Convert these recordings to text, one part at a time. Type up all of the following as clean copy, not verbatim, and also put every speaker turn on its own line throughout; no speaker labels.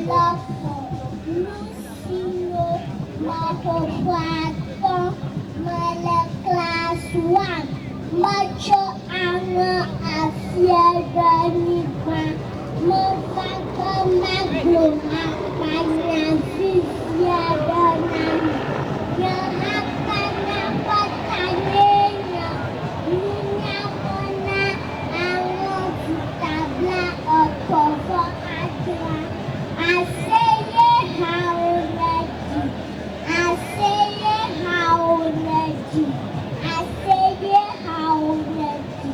lafo lusino mahofato mele class 1 macho anga afiadanima mefaka magloma kanya fisiadanami nyahakana patanyenya nunyamona anga jutabla otofo adra aseye haoneji aseye haoneji aseye haoneji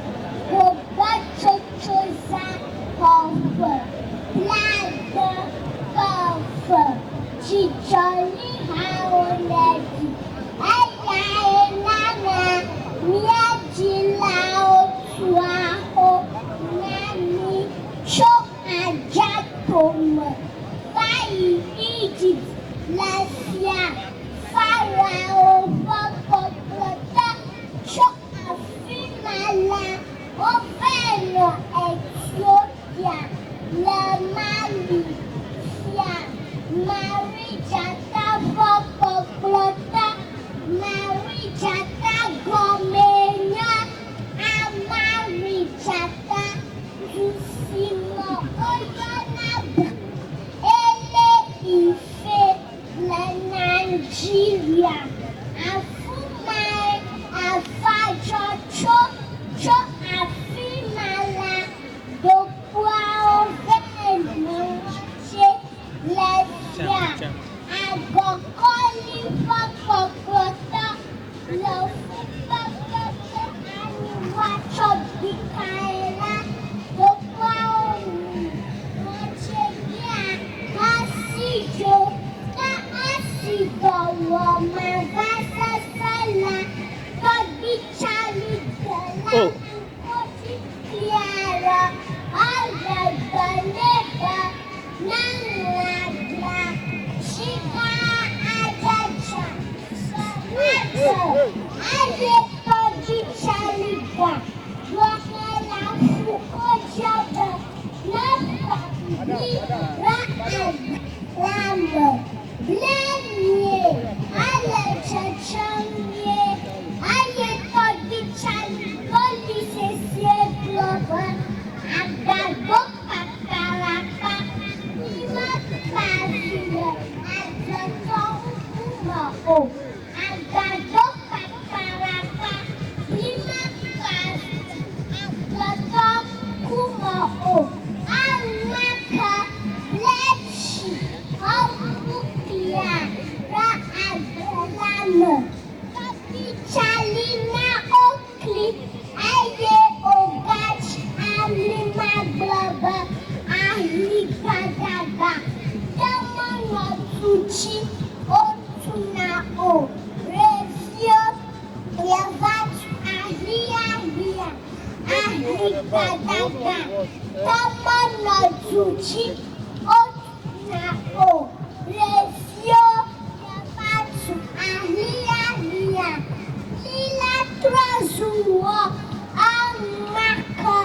Hogbetsotso Durbar Blada Kafa Chichoni haoneji Aya enana miajilao tuaho nani cho ajatoma Vai Egypt Lasia Farao Fokoplota cho afimala Oveno Ethiopia La Mali Sia Marijata Fokoplota Marijata Gomenya Amarijata Jusimo Oyanabu Ele Ife La Nigeria Afumai Afajo Cho Cho Afimala Dopuao Veno Che Lesia Agokoli Fokoplota Lofupakota Aniwacho Bikaela Dopuao Mochegia Asijo Ka Asido Womavasa Sala Tobichali Dela Tiara Aldabaneba Nangadra Shika Ajaja Sanato Aye Tobichaliga Wakela Fukojaba Napa Raad Lambo Blenye Ale Chachanye Aye Tobichali Police Global Agago Paparapa Ima Pasile Agago Kumao Agago Paparapa Ima Pasile Agago Kumao Amaka Lechi Ompupia Raadolano Topichalina Okli Aye Ogach Alima Blaba Ahlikadaga Damono Tuchi Otunao Revio Yavatu Ahlia Ahlikadaga Damono Tuchi Otunao Revio Yavatu Ahlia Lila Trazuo Amaka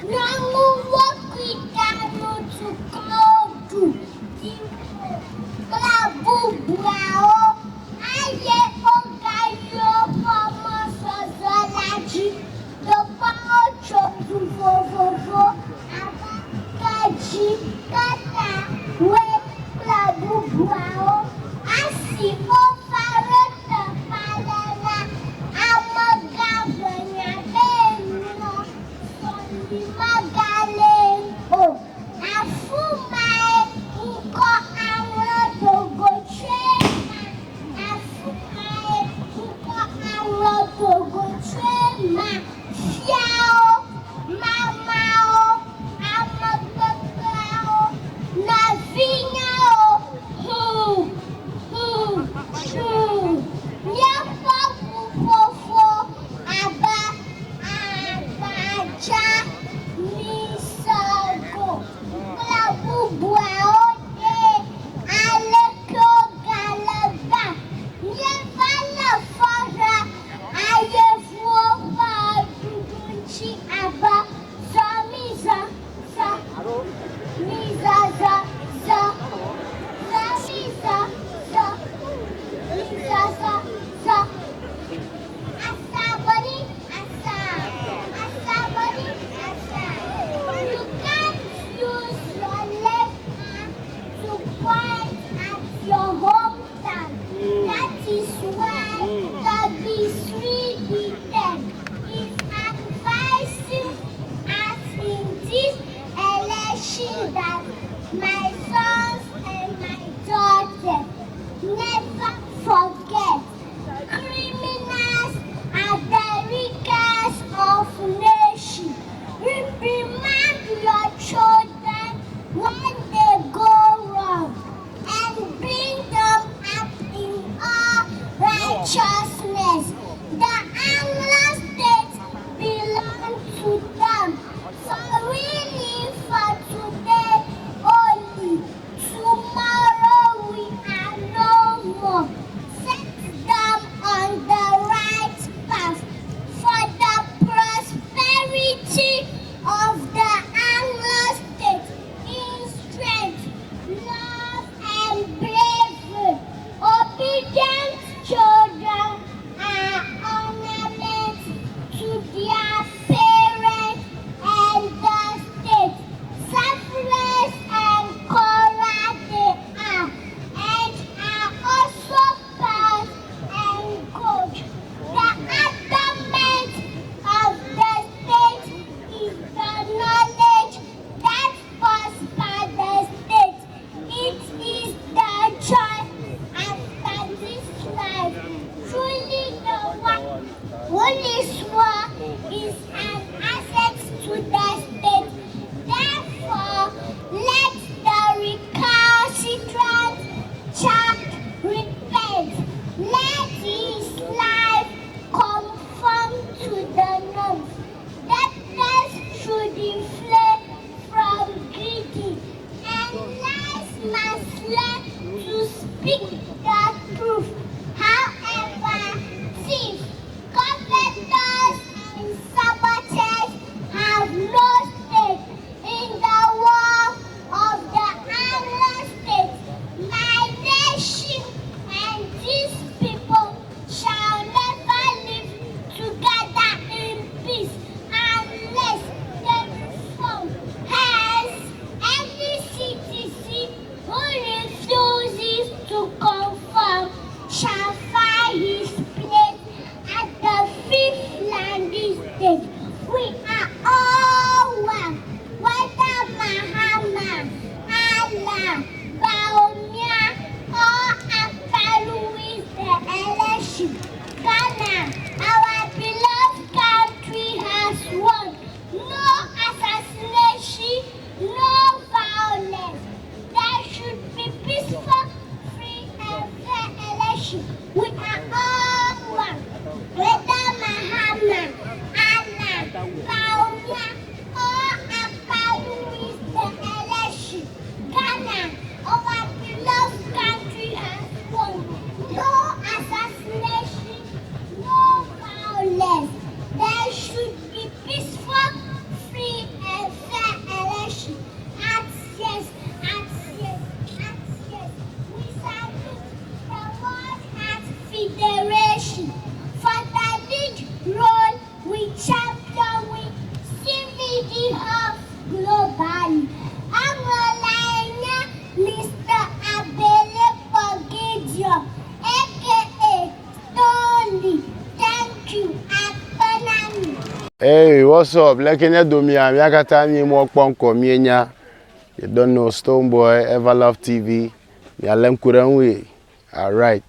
Namu Wakitano Tukodu Klabu Brao Aye Ogayo Pomo Sozolaji Dopao Chotu Fofofo Abakaji Kata We Klabu Brao Asi Ofarota Palala Amagabanya Beno Sondi Magalengo Afumae Uko Arotogo Chema Afumae Uko Arotogo Chema Fiao Mamao Amagabao that my sons and my daughters never forget. Criminals are the weakest of nations. Reprimand your children when they go wrong and bring them up in all righteousness. The Anglo state belongs to them. So we live for today only. Tomorrow we are no more. Set them on the right path for the prosperity of the Anglo state in strength, love, and bravery. Obedient children are ornaments to their parents and the state. Selfless and courage they are, and are also past and good. The adamant of the state is the knowledge that prospers the state. It is the joy after this life. Truly the one who is one is an asset to the state. Therefore, let the recalcitrant child repent. Let his life conform to the norms. Darkness should inflame from greedy, and lies must learn to speak the truth. However, thieves, covetous, and saboteurs have no stake in the war of the Anglo state. My nation and these people shall never live together in peace unless they reform. Hence, every citizen who refuses to conform shall find his place at the fifth landing stage. We are all one, whether Mahama, Allah, Baumia, or Akalu is the election. Ghana, our beloved country, has won. No assassination, no violence. There should be peaceful, free, and fair election. We are all one, whether Mahama, Allah, Baumia, or Akalu is the election. Ghana, our beloved country, has won. No assassination, no violence. There should be peaceful, free, and fair election. Yes, we salute the World Heart Federation for the lead role we champion with CVD Hub globally. Angolina Mr. Abele Pogidio, aka Tony. Thank you, Akonami.
Hey, what's up? Lekenya Domia, Yakata ni mo kponko mienya. You don't know Stoneboy, Everlove TV. Ya lem kuranwe. All right.